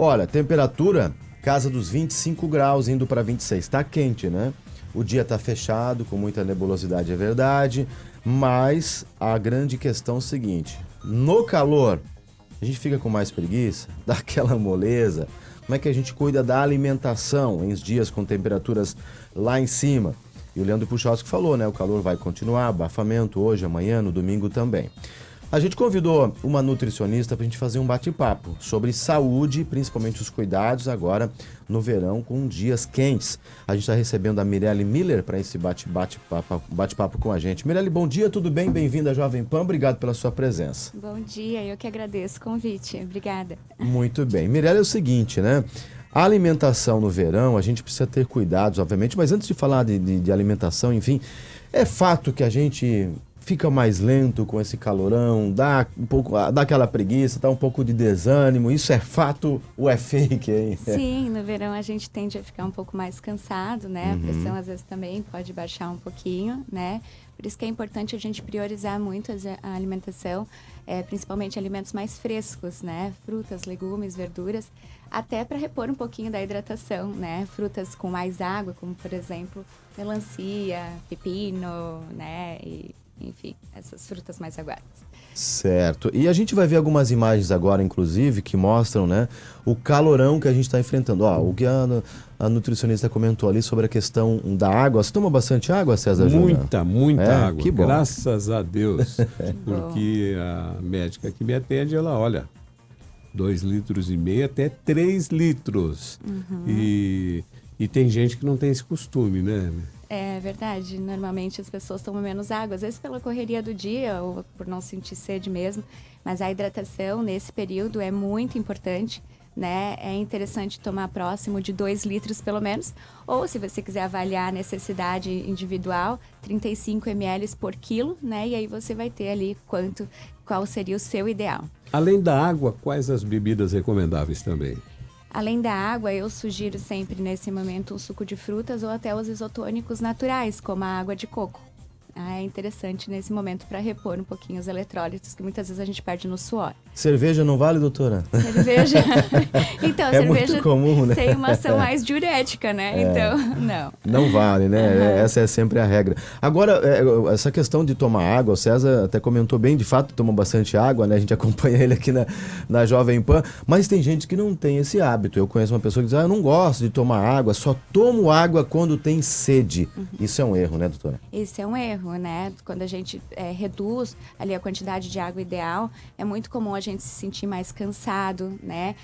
Olha, temperatura, casa dos 25 graus, indo para 26. Tá quente, né? O dia tá fechado, com muita nebulosidade, é verdade. Mas a grande questão é o seguinte: no calor, a gente fica com mais preguiça, dá aquela moleza. Como é que a gente cuida da alimentação em dias com temperaturas lá em cima? E o Leandro Puchalski falou, né? O calor vai continuar, abafamento hoje, amanhã, no domingo também. A gente convidou uma nutricionista para a gente fazer um bate-papo sobre saúde, principalmente os cuidados agora no verão com dias quentes. A gente está recebendo a Mirelle Miller para esse bate-papo com a gente. Mirelle, bom dia, tudo bem? Bem-vinda à Jovem Pan, obrigado pela sua presença. Bom dia, eu que agradeço o convite, obrigada. Muito bem. Mirelle, é o seguinte, né? A alimentação no verão, a gente precisa ter cuidados, obviamente, mas antes de falar de alimentação, enfim, é fato que a gente fica mais lento com esse calorão, dá aquela preguiça, dá um pouco de desânimo. Isso é fato ou é fake, hein? Sim, no verão a gente tende a ficar um pouco mais cansado, né? A pressão às vezes também pode baixar um pouquinho, né? Por isso que é importante a gente priorizar muito a alimentação, principalmente alimentos mais frescos, né? Frutas, legumes, verduras, até para repor um pouquinho da hidratação, né? Frutas com mais água, como por exemplo, melancia, pepino, né? Enfim, essas frutas mais aguadas. Certo. E a gente vai ver algumas imagens agora, inclusive, que mostram, né, o calorão que a gente está enfrentando. Ó, o que a nutricionista comentou ali sobre a questão da água. Você toma bastante água, César Júnior? Muita água. Que bom. Graças a Deus. Porque a médica que me atende, ela olha, 2,5 litros até 3 litros. E tem gente que não tem esse costume, né? É verdade, normalmente as pessoas tomam menos água, às vezes pela correria do dia ou por não sentir sede mesmo, mas a hidratação nesse período é muito importante, né? É interessante tomar próximo de 2 litros pelo menos, ou se você quiser avaliar a necessidade individual, 35 ml por quilo, né? E aí você vai ter ali qual seria o seu ideal. Além da água, quais as bebidas recomendáveis também? Além da água, eu sugiro sempre, nesse momento, um suco de frutas ou até os isotônicos naturais, como a água de coco. É interessante nesse momento para repor um pouquinho os eletrólitos, que muitas vezes a gente perde no suor. Cerveja não vale, doutora? Cerveja? Então, a cerveja muito comum, né? tem uma ação mais diurética, né? Então, não. Não vale, né? Essa é sempre a regra. Agora, essa questão de tomar água, o César até comentou bem, de fato, toma bastante água, né? A gente acompanha ele aqui na Jovem Pan, mas tem gente que não tem esse hábito. Eu conheço uma pessoa que diz, eu não gosto de tomar água, só tomo água quando tem sede. Isso é um erro, né, doutora? Isso é um erro, né? Quando a gente reduz ali a quantidade de água ideal, é muito comum a gente se sentir mais cansado, né?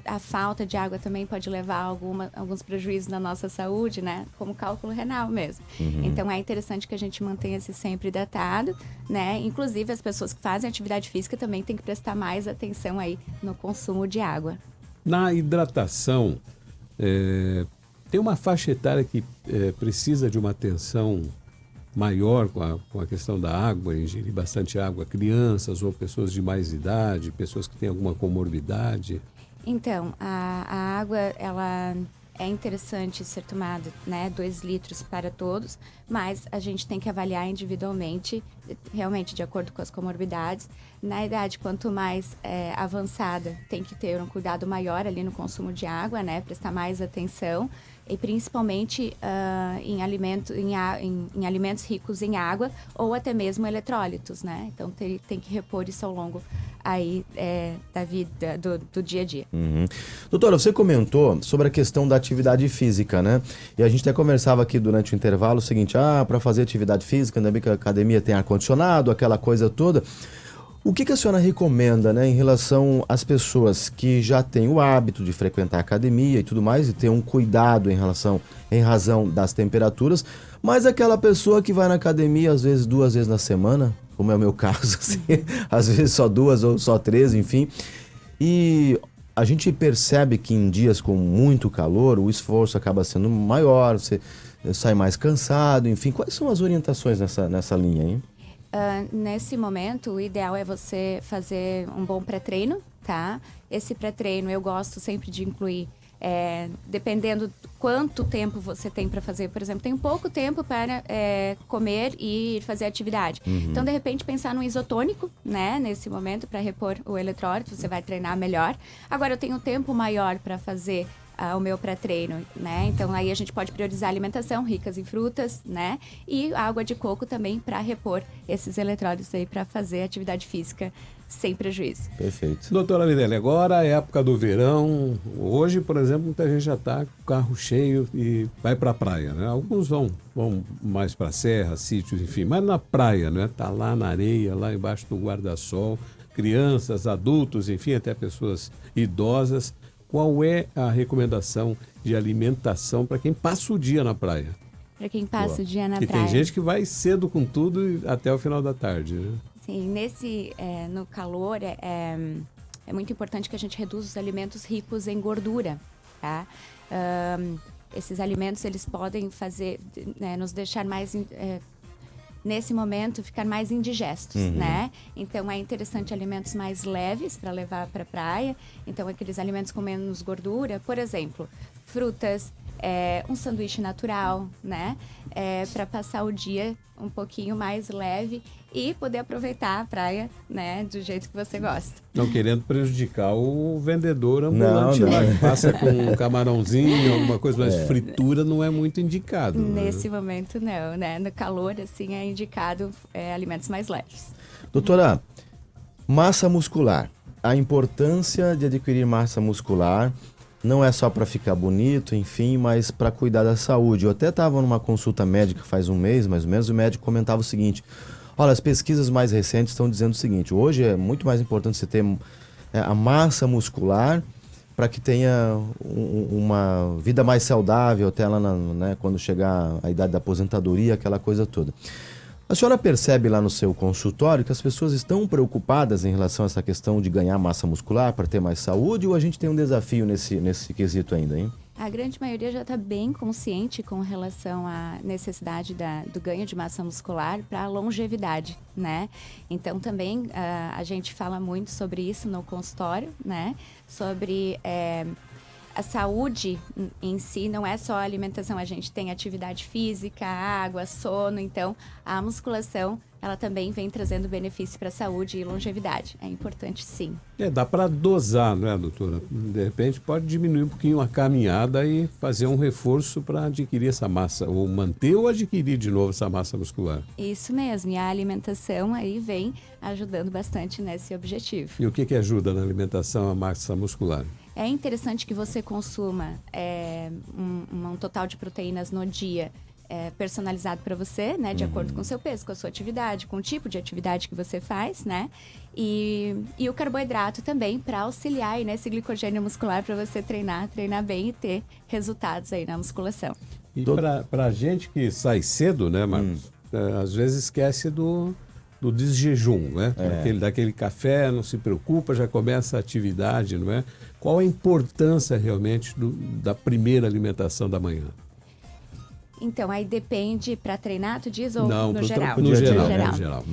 A falta de água também pode levar a alguns prejuízos na nossa saúde, né? Como cálculo renal mesmo. Então, é interessante que a gente mantenha-se sempre hidratado, né? Inclusive, as pessoas que fazem atividade física também têm que prestar mais atenção aí no consumo de água. Na hidratação, tem uma faixa etária que precisa de uma atenção maior com a questão da água, ingerir bastante água, crianças ou pessoas de mais idade, pessoas que têm alguma comorbidade? Então, a água, ela é interessante ser tomada, né, 2 litros para todos, mas a gente tem que avaliar individualmente, realmente de acordo com as comorbidades. Na idade, quanto mais avançada, tem que ter um cuidado maior ali no consumo de água, né, prestar mais atenção, e principalmente em alimentos ricos em água ou até mesmo eletrólitos, né? Então tem que repor isso ao longo aí da vida, do dia a dia. Doutora, você comentou sobre a questão da atividade física, né? E a gente até conversava aqui durante o intervalo o seguinte, para fazer atividade física, ainda bem que a academia tem ar-condicionado, aquela coisa toda. O que a senhora recomenda, né, em relação às pessoas que já têm o hábito de frequentar a academia e tudo mais, e ter um cuidado em razão das temperaturas, mas aquela pessoa que vai na academia às vezes 2 vezes na semana, como é o meu caso, assim, às vezes só 2 ou só 3, enfim, e a gente percebe que em dias com muito calor o esforço acaba sendo maior, você sai mais cansado, enfim, quais são as orientações nessa linha, hein? Nesse momento, o ideal é você fazer um bom pré-treino, tá? Esse pré-treino eu gosto sempre de incluir dependendo quanto tempo você tem para fazer. Por exemplo, tem pouco tempo para comer e fazer atividade. Então, de repente, pensar num isotônico, né, nesse momento, para repor o eletrólito, você vai treinar melhor. Agora, eu tenho um tempo maior para fazer o meu pré-treino, né? Então, aí a gente pode priorizar a alimentação ricas em frutas, né? E água de coco também para repor esses eletrólitos aí para fazer atividade física sem prejuízo. Perfeito. Doutora Mirelle, agora é época do verão. Hoje, por exemplo, muita gente já está com o carro cheio e vai para a praia, né? Alguns vão mais para a serra, sítios, enfim. Mas na praia, né? Tá lá na areia, lá embaixo do guarda-sol. Crianças, adultos, enfim, até pessoas idosas. Qual é a recomendação de alimentação para quem passa o dia na praia? Para quem passa o dia na Porque praia. tem gente que vai cedo com tudo e até o final da tarde, né? Sim, no calor é muito importante que a gente reduza os alimentos ricos em gordura, tá? Esses alimentos, eles podem fazer, né, nos deixar mais... nesse momento, ficar mais indigestos, né? Então, é interessante alimentos mais leves para levar para a praia. Então, aqueles alimentos com menos gordura, por exemplo, frutas, um sanduíche natural, né? Para passar o dia um pouquinho mais leve e poder aproveitar a praia, né? Do jeito que você gosta. Não querendo prejudicar o vendedor ambulante lá, que passa com um camarãozinho, alguma coisa, mas fritura não é muito indicado. Nesse né? momento, não, né? No calor, assim, é indicado alimentos mais leves. Doutora, massa muscular. A importância de adquirir massa muscular não é só para ficar bonito, enfim, mas para cuidar da saúde. Eu até estava numa consulta médica faz um mês, mais ou menos, e o médico comentava o seguinte: olha, as pesquisas mais recentes estão dizendo o seguinte: hoje é muito mais importante você ter a massa muscular para que tenha uma vida mais saudável até lá né, quando chegar a idade da aposentadoria, aquela coisa toda. A senhora percebe lá no seu consultório que as pessoas estão preocupadas em relação a essa questão de ganhar massa muscular para ter mais saúde, ou a gente tem um desafio nesse quesito ainda, hein? A grande maioria já está bem consciente com relação à necessidade do ganho de massa muscular para a longevidade, né? Então, também a gente fala muito sobre isso no consultório, né? Sobre a saúde em si, não é só a alimentação, a gente tem atividade física, água, sono, então a musculação, ela também vem trazendo benefício para a saúde e longevidade. É importante, sim. Dá para dosar, né, doutora? De repente pode diminuir um pouquinho a caminhada e fazer um reforço para adquirir essa massa, ou manter ou adquirir de novo essa massa muscular. Isso mesmo, e a alimentação aí vem ajudando bastante nesse objetivo. E o que ajuda na alimentação a massa muscular? É interessante que você consuma um total de proteínas no dia personalizado para você, né? De acordo com o seu peso, com a sua atividade, com o tipo de atividade que você faz, né? E o carboidrato também para auxiliar aí nesse glicogênio muscular para você treinar bem e ter resultados aí na musculação. E para a gente que sai cedo, né, Marcos? Às vezes esquece do desjejum, né? Daquele café, não se preocupa, já começa a atividade, não é? Qual a importância realmente da primeira alimentação da manhã? Então, aí depende para treinar, tu diz, ou não, no geral? No geral.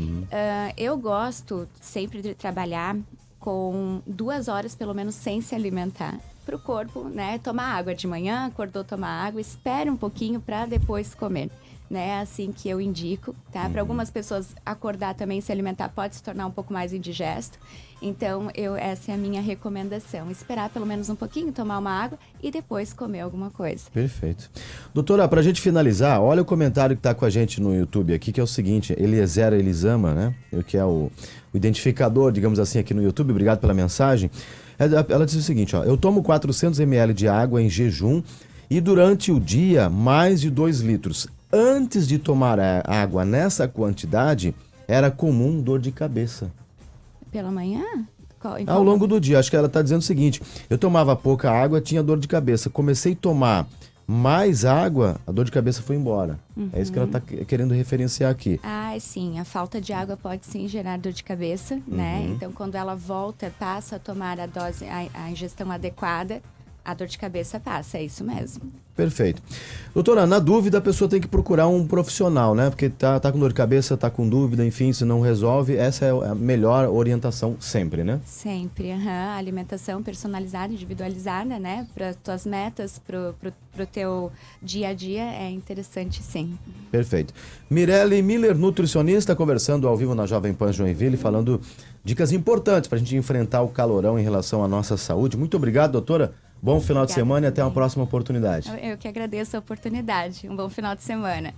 Eu gosto sempre de trabalhar com 2 horas, pelo menos, sem se alimentar. Para o corpo, né? Tomar água de manhã, acordou, tomar água, espere um pouquinho para depois comer. Né, assim que eu indico, tá? Para algumas pessoas, acordar também, se alimentar, pode se tornar um pouco mais indigesto. Então, essa é a minha recomendação. Esperar pelo menos um pouquinho, tomar uma água e depois comer alguma coisa. Perfeito. Doutora, para a gente finalizar, olha o comentário que está com a gente no YouTube aqui, que é o seguinte: Eliezer Elisama, né? Que é o identificador, digamos assim, aqui no YouTube. Obrigado pela mensagem. Ela diz o seguinte, ó: eu tomo 400 ml de água em jejum e durante o dia mais de 2 litros. Antes de tomar água nessa quantidade, era comum dor de cabeça. Pela manhã? Ao longo do dia. Acho que ela está dizendo o seguinte: eu tomava pouca água, tinha dor de cabeça. Comecei a tomar mais água, a dor de cabeça foi embora. É isso que ela está querendo referenciar aqui. Sim. A falta de água pode sim gerar dor de cabeça, né? Então, quando ela volta, passa a tomar a dose, a ingestão adequada, a dor de cabeça passa, é isso mesmo. Perfeito. Doutora, na dúvida a pessoa tem que procurar um profissional, né? Porque tá com dor de cabeça, tá com dúvida, enfim, se não resolve, essa é a melhor orientação sempre, né? Sempre, alimentação personalizada, individualizada, né? Para tuas metas, pro teu dia a dia, é interessante sim. Perfeito. Mirelle Miller, nutricionista, conversando ao vivo na Jovem Pan Joinville, falando dicas importantes para a gente enfrentar o calorão em relação à nossa saúde. Muito obrigado, doutora. Bom final de semana e até uma próxima oportunidade. Eu que agradeço a oportunidade. Um bom final de semana.